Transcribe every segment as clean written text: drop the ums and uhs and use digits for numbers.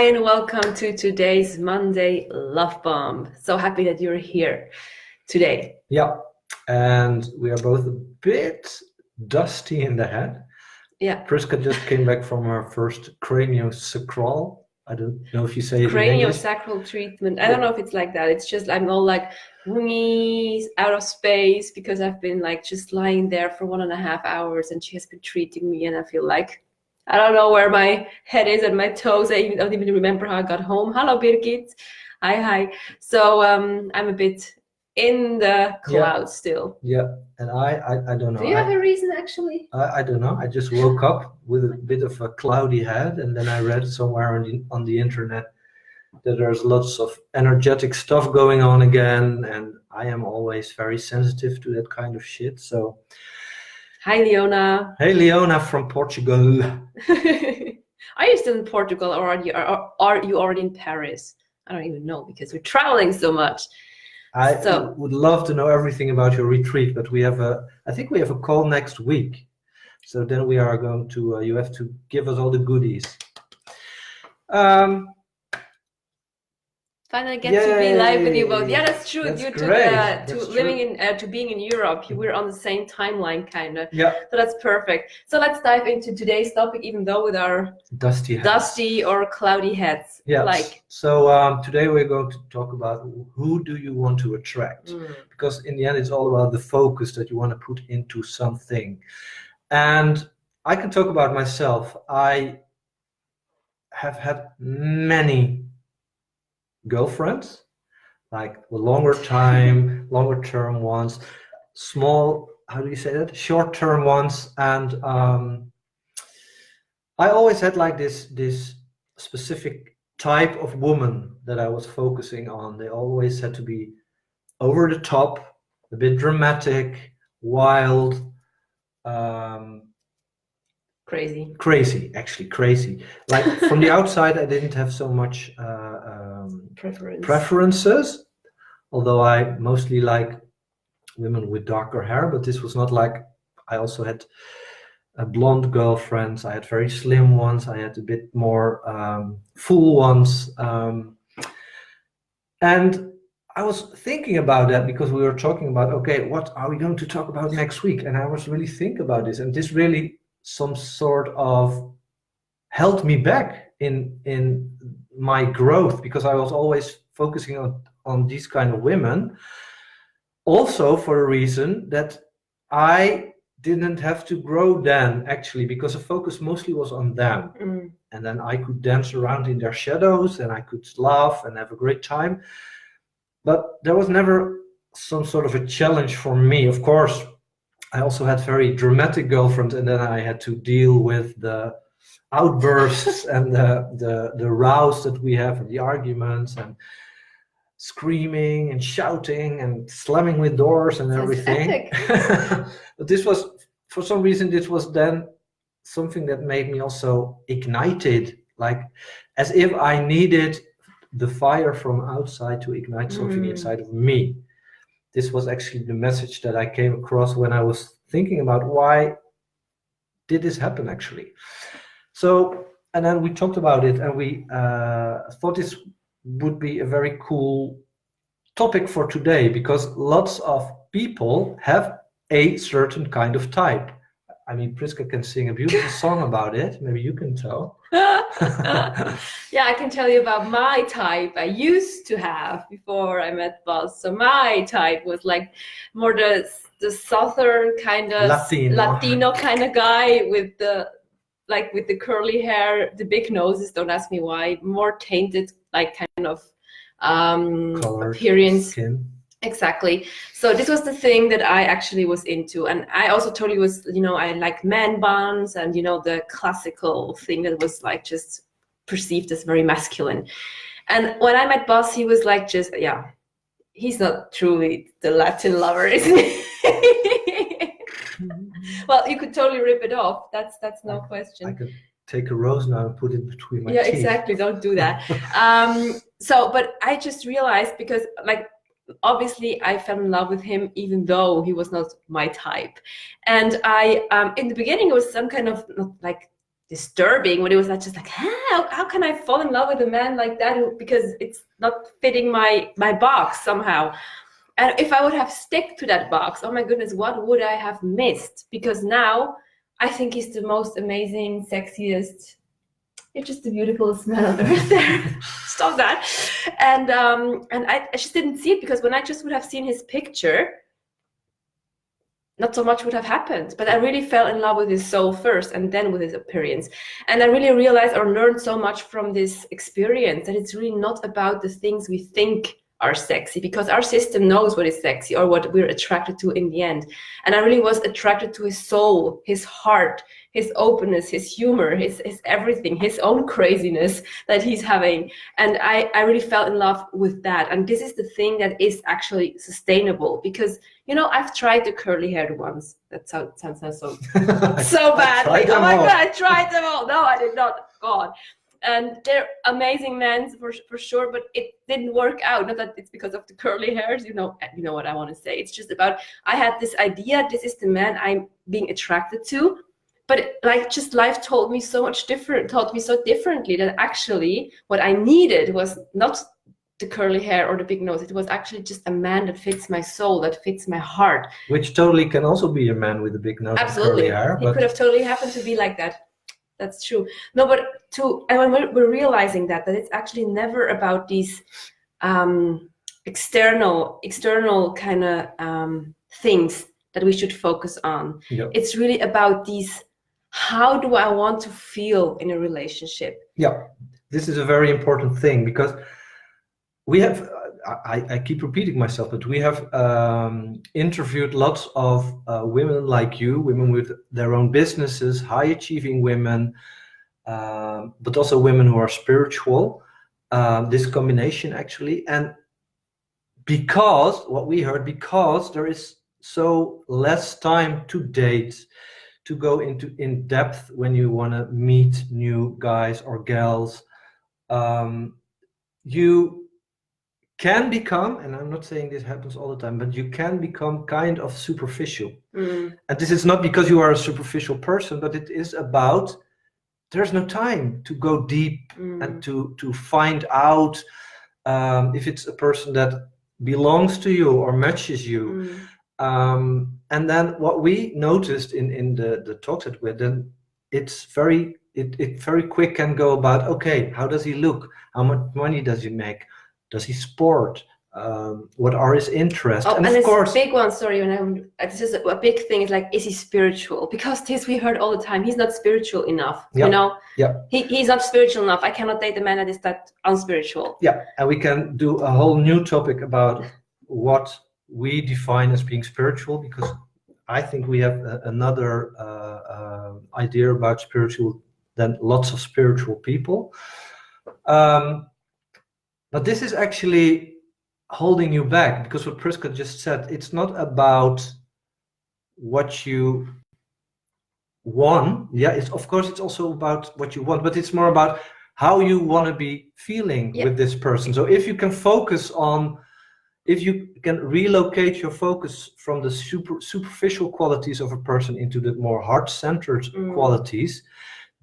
and welcome to today's Monday Love Bomb. So happy that you're here today. Yeah, and we are both a bit dusty in the head. Yeah. Priska just came back from her first craniosacral. I don't know if you say it in English. Craniosacral treatment. I don't know if it's like that. It's just I'm all like out of space because I've been like just lying there for 1.5 hours and she has been treating me and I feel like I don't know where my head is and my toes. I don't even remember how I got home. Hello, Birgit. Hi. So I'm a bit in the clouds still. Yeah, and I don't know. Do you have a reason actually? I don't know. I just woke up with a bit of a cloudy head, and then I read somewhere on the internet that there's lots of energetic stuff going on again, and I am always very sensitive to that kind of shit. So. Hi, Leona. Hey, Leona from Portugal. Are you still in Portugal or are you already in Paris? I don't even know because we're traveling so much. I would love to know everything about your retreat, but I think we have a call next week. So then we are going to, you have to give us all the goodies. Finally get to be live with you both. Yeah, that's true. That's due great. to living in to being in Europe, we're on the same timeline, kind of. Yeah. So that's perfect. So let's dive into today's topic, even though with our dusty or cloudy heads. Yeah. So today we're going to talk about who do you want to attract, because in the end it's all about the focus that you want to put into something. And I can talk about myself. I have had many girlfriends, like longer term ones, small, how do you say that, short-term ones, and I always had like this specific type of woman that I was focusing on. They always had to be over the top, a bit dramatic, wild, crazy. Like from the outside I didn't have so much preferences, although I mostly like women with darker hair, but this was not like, I also had blonde girlfriends, I had very slim ones, I had a bit more full ones, and I was thinking about that because we were talking about, okay, what are we going to talk about next week? And I was really thinking about this, and this really some sort of held me back in my growth, because I was always focusing on these kind of women, also for a reason that I didn't have to grow then, actually, because the focus mostly was on them. And then I could dance around in their shadows and I could laugh and have a great time, but there was never some sort of a challenge for me. Of course, I also had very dramatic girlfriends, and then I had to deal with the outbursts and the rows that we have, and the arguments, and screaming and shouting and slamming with doors and everything. But this was, for some reason, this was then something that made me also ignited, like as if I needed the fire from outside to ignite something inside of me. This was actually the message that I came across when I was thinking about why did this happen actually. So, and then we talked about it, and we thought this would be a very cool topic for today, because lots of people have a certain kind of type. I mean, Priska can sing a beautiful song about it. Maybe you can tell. Yeah, I can tell you about my type I used to have before I met Buzz. So my type was like more the southern kind of Latino kind of guy with the curly hair, the big noses. Don't ask me why. More tainted, like kind of colored appearance. Skin. Exactly. So this was the thing that I actually was into, and I also totally was, I like man buns and the classical thing that was like just perceived as very masculine. And when I met Buzz, he was like just he's not truly the Latin lover, isn't he? Well, you could totally rip it off. That's no question. I could take a rose now and put it between my teeth. Yeah, exactly. Don't do that. But I just realized, because obviously I fell in love with him even though he was not my type, and I in the beginning it was some kind of disturbing, but it was not just like, how can I fall in love with a man like that, because it's not fitting my box somehow. And if I would have stuck to that box, oh my goodness, what would I have missed? Because now I think he's the most amazing, sexiest, you're just the beautifulest man on earth there. Stop that. And I just didn't see it, because when I just would have seen his picture, not so much would have happened. But I really fell in love with his soul first, and then with his appearance. And I really realized or learned so much from this experience, that it's really not about the things we think are sexy, because our system knows what is sexy or what we're attracted to in the end. And I really was attracted to his soul, his heart, his openness, his humor, his everything, his own craziness that he's having. And I really fell in love with that. And this is the thing that is actually sustainable, because, you know, I've tried the curly haired ones. That sounds so bad. Like, oh my God, I tried them all. No, I did not. God. And they're amazing men for sure, but it didn't work out. Not that it's because of the curly hairs, you know what I want to say. It's just about, I had this idea, this is the man I'm being attracted to, but like, just life taught me so differently, that actually what I needed was not the curly hair or the big nose. It was actually just a man that fits my soul, that fits my heart. Which totally can also be a man with a big nose. Absolutely. And curly hair. He could have totally happened to be like that. That's true. No, but and when we're realizing that it's actually never about these external kind of things that we should focus on. Yep. It's really about these, how do I want to feel in a relationship? Yeah, this is a very important thing, because we have, I keep repeating myself, but we have interviewed lots of women like you, women with their own businesses, high achieving women, but also women who are spiritual, this combination actually. And because what we heard, because there is so less time to date, to go into in depth when you want to meet new guys or gals, you can become, and I'm not saying this happens all the time, but you can become kind of superficial. And this is not because you are a superficial person, but it is about, there's no time to go deep and to find out if it's a person that belongs to you or matches you. And then what we noticed in the talks that we had, then it's very quick can go about, okay, how does he look? How much money does he make? Does he sport? What are his interests? Oh, and of course, big one. Sorry, this is a big thing. Is like, is he spiritual? Because this we heard all the time. He's not spiritual enough. Yep. You know. Yeah. He's not spiritual enough. I cannot date a man that is that unspiritual. Yeah, and we can do a whole new topic about what we define as being spiritual, because I think we have another idea about spiritual than lots of spiritual people. But this is actually holding you back, because what Priska just said, it's not about what you want. Yeah, it's, of course, it's also about what you want, but it's more about how you want to be feeling with this person. So if you can focus on, if you can relocate your focus from the superficial qualities of a person into the more heart-centered qualities,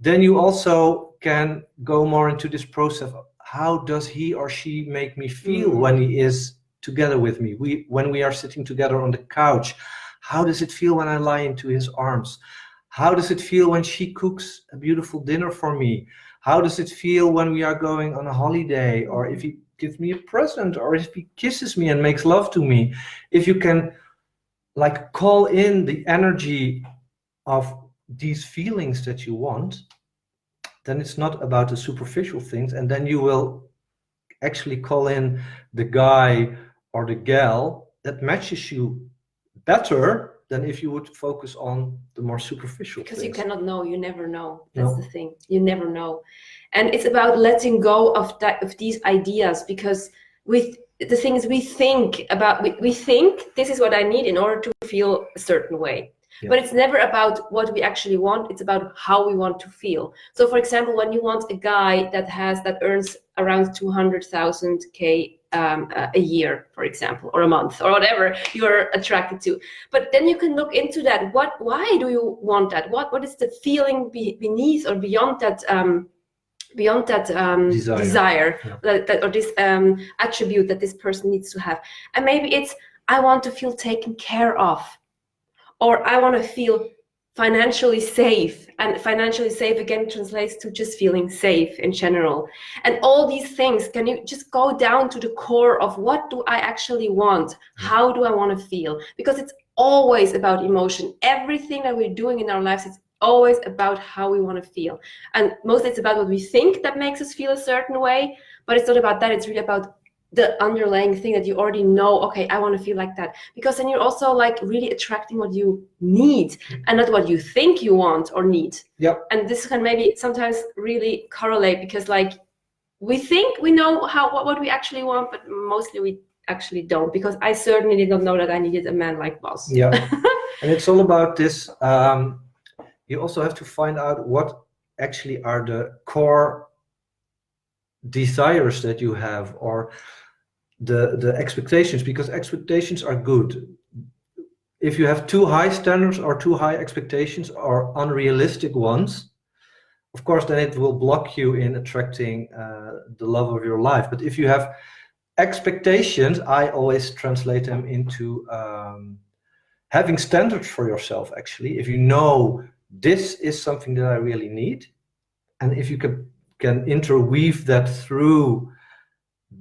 then you also can go more into this process of, how does he or she make me feel when he is together with me? When we are sitting together on the couch, how does it feel when I lie into his arms? How does it feel when she cooks a beautiful dinner for me? How does it feel when we are going on a holiday, or if he gives me a present, or if he kisses me and makes love to me? If you can like call in the energy of these feelings that you want, then it's not about the superficial things, and then you will actually call in the guy or the gal that matches you better than if you would focus on the more superficial because things. You cannot know, you never know. That's the thing, you never know. And it's about letting go of these ideas, because with the things we think about, we think this is what I need in order to feel a certain way. But it's never about what we actually want. It's about how we want to feel. So, for example, when you want a guy that earns around 200,000 K a year, for example, or a month, or whatever you're attracted to. But then you can look into that. Why do you want that? What is the feeling beneath or beyond that? Desire, yeah. or this attribute that this person needs to have. And maybe it's, I want to feel taken care of, or I want to feel financially safe. And financially safe again translates to just feeling safe in general. And all these things, can you just go down to the core of what do I actually want? How do I want to feel? Because it's always about emotion. Everything that we're doing in our lives is always about how we want to feel. And mostly it's about what we think that makes us feel a certain way, but it's not about that. It's really about the underlying thing that you already know, okay, I want to feel like that. Because then you're also like really attracting what you need and not what you think you want or need. Yep. And this can maybe sometimes really correlate, because like we think we know what we actually want, but mostly we actually don't, because I certainly did not know that I needed a man like Bas. Yeah. And it's all about this. You also have to find out what actually are the core desires that you have, or the expectations, because expectations are good. If you have too high standards or too high expectations or unrealistic ones, of course, then it will block you in attracting the love of your life. But if you have expectations, I always translate them into having standards for yourself. Actually, if you know this is something that I really need, and if you can interweave that through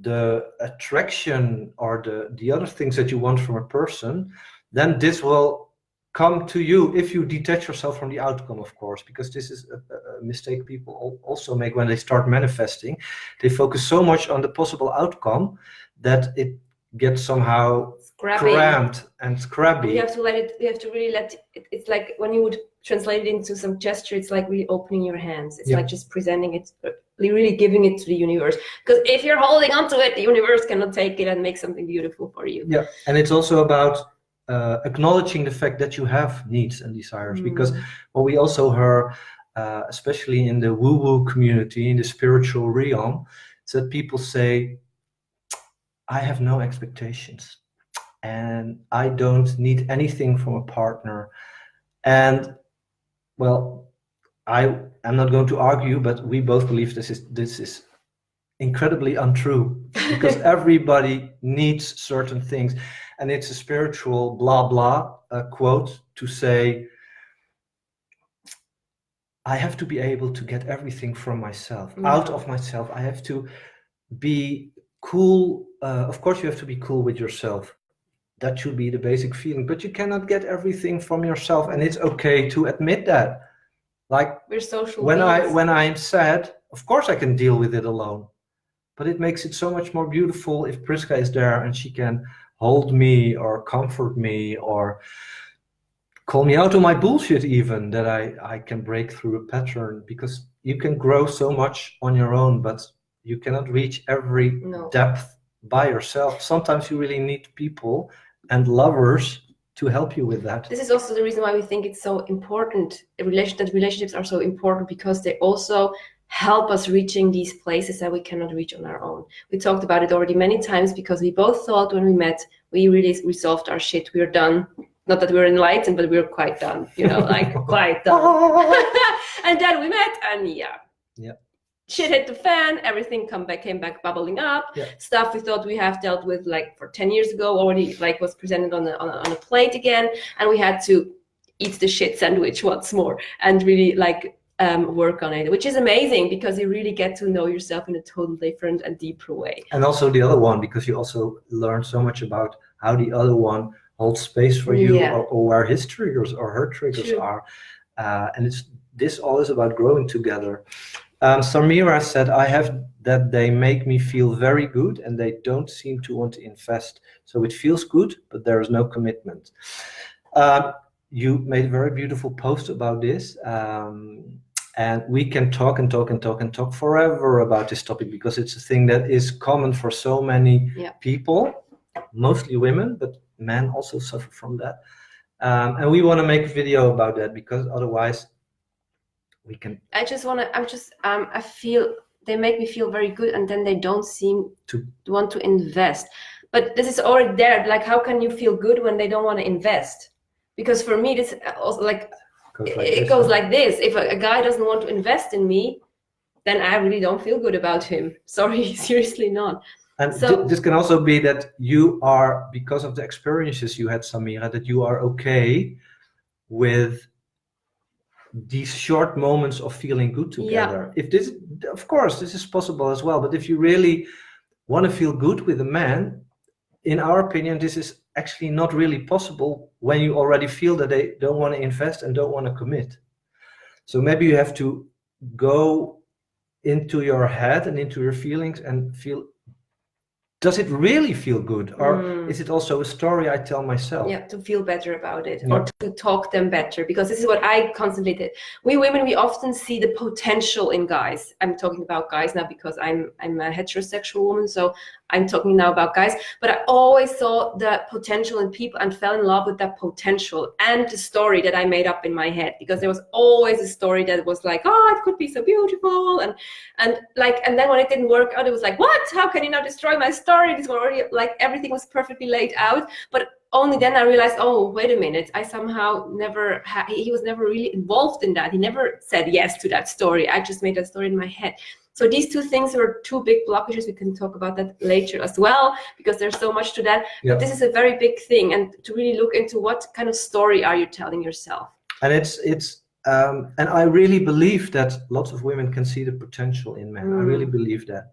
the attraction or the other things that you want from a person, then this will come to you if you detach yourself from the outcome, of course, because this is a mistake people also make when they start manifesting. They focus so much on the possible outcome that it gets somehow cramped and scrabby. You have to really let it, it's like when you would translate it into some gesture, it's like really opening your hands. It's like just presenting it, really giving it to the universe. Because if you're holding on to it, the universe cannot take it and make something beautiful for you. Yeah, and it's also about acknowledging the fact that you have needs and desires, because what we also heard, especially in the woo-woo community, in the spiritual realm, is that people say, I have no expectations and I don't need anything from a partner. And well, I am not going to argue, but we both believe this is incredibly untrue, because everybody needs certain things. And it's a spiritual blah blah quote to say, I have to be able to get everything from myself, out of myself. I have to be cool. Of course, you have to be cool with yourself. That should be the basic feeling, but you cannot get everything from yourself, and it's okay to admit that. Like we're social when beings. when I'm sad, of course I can deal with it alone, but it makes it so much more beautiful if Priska is there and she can hold me or comfort me or call me out on my bullshit, even that I can break through a pattern, because you can grow so much on your own, but you cannot reach every depth by yourself. Sometimes you really need people and lovers to help you with that. This is also the reason why we think it's so important. Relationships are so important, because they also help us reaching these places that we cannot reach on our own. We talked about it already many times, because we both thought when we met, we really resolved our shit. We were done. Not that we were enlightened, but we were quite done, like quite done. And then we met, and shit hit the fan. Everything came back bubbling up. Stuff we thought we have dealt with like for 10 years ago already, like was presented on a plate again, and we had to eat the shit sandwich once more and really like work on it, which is amazing, because you really get to know yourself in a totally different and deeper way. And also the other one, because you also learn so much about how the other one holds space for you, or where his triggers or her triggers are, and this all is about growing together. Samira said, I have that they make me feel very good and they don't seem to want to invest. So it feels good, but there is no commitment. You made a very beautiful post about this. And we can talk and talk and talk and talk forever about this topic, because it's a thing that is common for so many people, mostly women, but men also suffer from that. And we want to make a video about that, because otherwise we can. I feel they make me feel very good, and then they don't seem to want to invest. But this is already there. Like, how can you feel good when they don't want to invest? Because for me, this also like it goes like this. If a guy doesn't want to invest in me, then I really don't feel good about him. Sorry, seriously not. And so, this can also be that you are, because of the experiences you had, Samira, that you are okay with these short moments of feeling good together. If this, of course, this is possible as well. But if you really want to feel good with a man, in our opinion, this is actually not really possible when you already feel that they don't want to invest and don't want to commit. So maybe you have to go into your head and into your feelings and feel, does it really feel good, or is it also a story I tell myself? Yeah, to feel better about it, or to talk them better, because this is what I constantly did. We women, we often see the potential in guys. I'm talking about guys now because I'm a heterosexual woman, so I'm talking now about guys. But I always saw the potential in people and fell in love with that potential and the story that I made up in my head, because there was always a story that was like, oh, it could be so beautiful, and then when it didn't work out, it was like, what? How can you now destroy my story? This was already like everything was perfectly laid out. But only then I realized, oh, wait a minute, I somehow never he was never really involved in that. He never said yes to that story. I just made that story in my head. So these two things were two big blockages. We can talk about that later as well, because there's so much to that. But this is a very big thing, and to really look into what kind of story are you telling yourself. And and I really believe that lots of women can see the potential in men. I really believe that.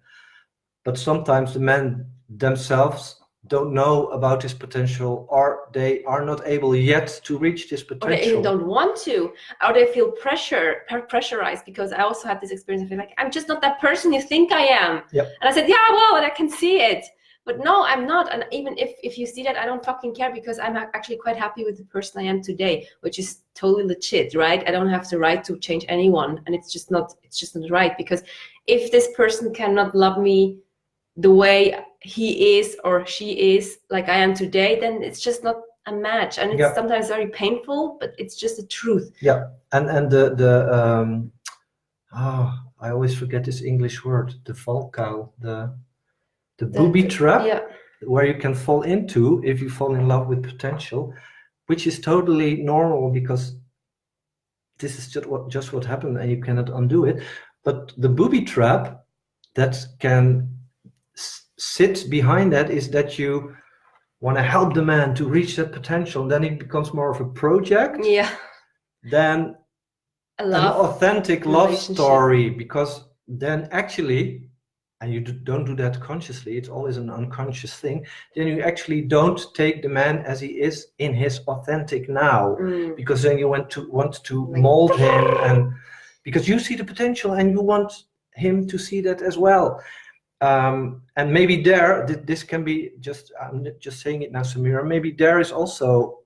But sometimes the men themselves don't know about this potential, or they are not able yet to reach this potential. Or they even don't want to, or they feel pressurized, because I also had this experience. I feel like, I'm just not that person you think I am. And I said, yeah, well, I can see it. But no, I'm not. And even if you see that, I don't fucking care, because I'm actually quite happy with the person I am today, which is totally legit, right? I don't have the right to change anyone. And it's just not right, because if this person cannot love me the way he is or she is, like I am today, then it's just not a match. And it's sometimes very painful, but it's just the truth. And I always forget this English word, the follicle, the booby trap, where you can fall into if you fall in love with potential, which is totally normal, because this is just what happened and you cannot undo it. But the booby trap that can sit behind that is that you want to help the man to reach that potential, and then it becomes more of a project than an authentic love story, because then actually, and you don't do that consciously, it's always an unconscious thing, then you actually don't take the man as he is in his authentic now, because then you want to mold him, and because you see the potential and you want him to see that as well. And maybe this can be I'm just saying it now, Samira, maybe there is also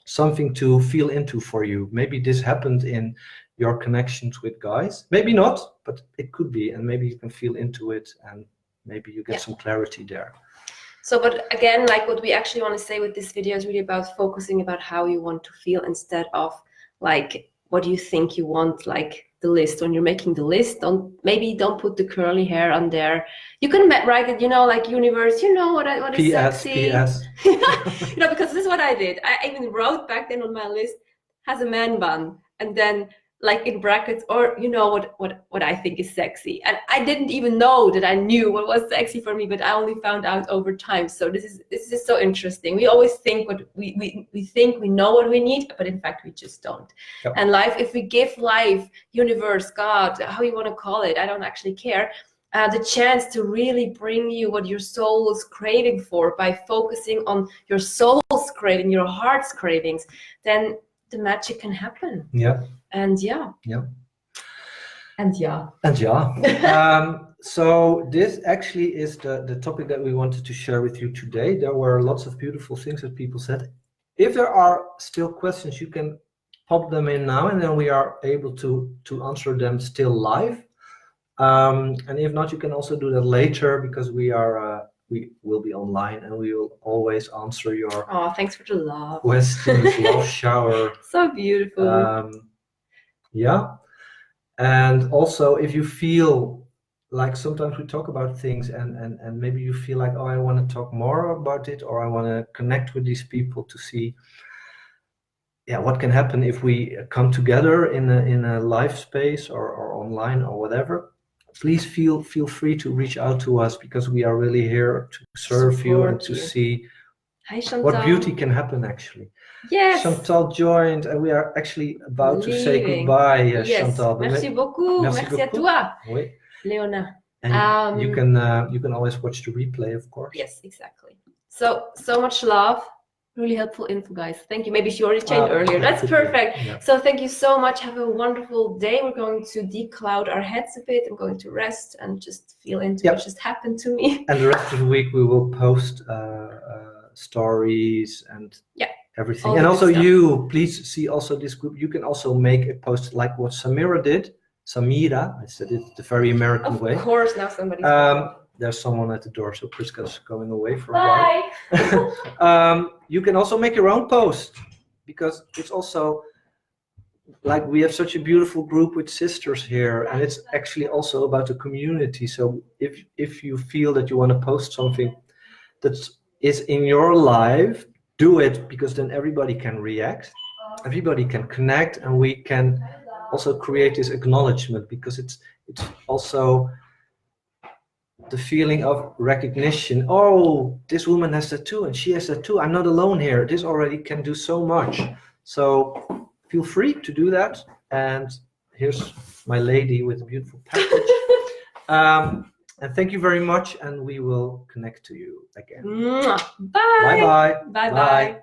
something to feel into for you. Maybe this happened in your connections with guys. Maybe not, but it could be. And maybe you can feel into it, and maybe you get some clarity there. So, but again, like what we actually want to say with this video is really about focusing about how you want to feel, instead of like, what do you think you want, like the list. When you're making the list, don't put the curly hair on there. You can write it, like universe, what is sexy. PS. Because this is what I did. I even wrote back then on my list, has a man bun, and then like in brackets, or what I think is sexy. And I didn't even know that I knew what was sexy for me, but I only found out over time. So this is so interesting. We always think what we think we know what we need, but in fact we just don't. Yep. And life, if we give life, universe, God, how you want to call it, I don't actually care, the chance to really bring you what your soul is craving for by focusing on your soul's craving, your heart's cravings, then the magic can happen. Yeah. So this actually is the topic that we wanted to share with you today. There were lots of beautiful things that people said. If there are still questions, you can pop them in now, and then we are able to answer them still live. And if not, you can also do that later, because we will be online, and we will always answer your thanks for the love questions. Love shower. So beautiful. And also, if you feel like sometimes we talk about things and maybe you feel like, oh, I want to talk more about it, or I want to connect with these people to see, yeah, what can happen if we come together in a live space or online or whatever. Please feel free to reach out to us, because we are really here to serve you and to see what beauty can happen actually. Yes. Chantal joined, and we are actually about to say goodbye, yes. Chantal. Merci beaucoup. Merci à toi, Oui. Leona. And you can always watch the replay, of course. Yes, exactly. So much love. Really helpful info, guys. Thank you. Maybe she already changed earlier. That's perfect. Yeah. So thank you so much. Have a wonderful day. We're going to decloud our heads a bit. I'm going to rest and just feel into what just happened to me. And the rest of the week we will post stories and everything. And also you, please see also this group. You can also make a post like what Samira did. Samira, I said it the very American way. Of course, now somebody's there's someone at the door, so Priska's going away for a while. You can also make your own post, because it's also like we have such a beautiful group with sisters here, and it's actually also about the community. So if you feel that you want to post something that is in your life, do it, because then everybody can react, everybody can connect, and we can also create this acknowledgement, because it's also the feeling of recognition. Oh, this woman has that too, and she has that too. I'm not alone here. This already can do so much. So feel free to do that. And here's my lady with a beautiful package. And thank you very much, and we will connect to you again. Bye. Bye. Bye.